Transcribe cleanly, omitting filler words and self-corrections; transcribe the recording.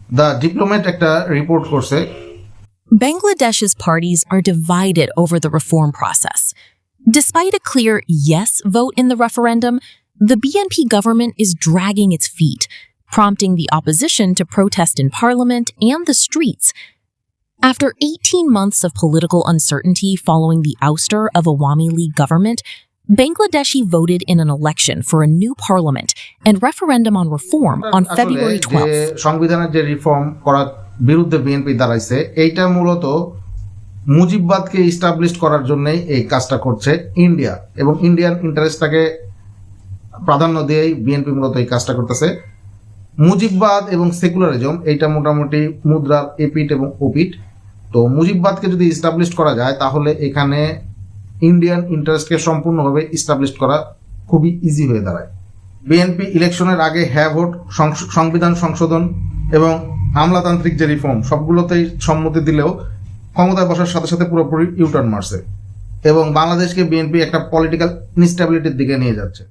The diplomat একটা report করছে Bangladesh's parties are divided over the reform process. Despite a clear yes vote in the referendum, the BNP government is dragging its feet, prompting the opposition to protest in parliament and the streets. After 18 months of political uncertainty following the ouster of Awami League government, Bangladeshi voted in an election for a new parliament and referendum on reform on February 12th. সংবিধানের যে reform করার বিরুদ্ধে BNP দাঁড়াইছে এইটা মূলত মুজিববাদকে establish করার জন্যই এই কাজটা করছে ইন্ডিয়া, এবং ইন্ডিয়ান ইন্টারেস্টটাকে প্রাধান্য দিয়েই বিএনপি মূলত এই কাজটা করতেছে। মুজিববাদ এবং সেকুলারিজম এইটা মোটামুটি মুদ্রার এপিট এবং ওপিট। তো মুজিববাদকে যদি ইস্টাবলিশ করা যায় তাহলে এখানে ইন্ডিয়ান ইন্টারেস্টকে সম্পূর্ণভাবে ইস্টাবলিশ করা খুবই ইজি হয়ে দাঁড়ায়। বিএনপি ইলেকশনের আগে হ্যাঁ ভোট, সংবিধান সংশোধন এবং আমলাতান্ত্রিক যে রিফর্ম সবগুলোতেই সম্মতি দিলেও ক্ষমতায় বসার সাথে সাথে পুরোপুরি ইউটার্ন মারছে এবং বাংলাদেশকে বিএনপি একটা পলিটিক্যাল ইনস্টেবিলিটির দিকে নিয়ে যাচ্ছে।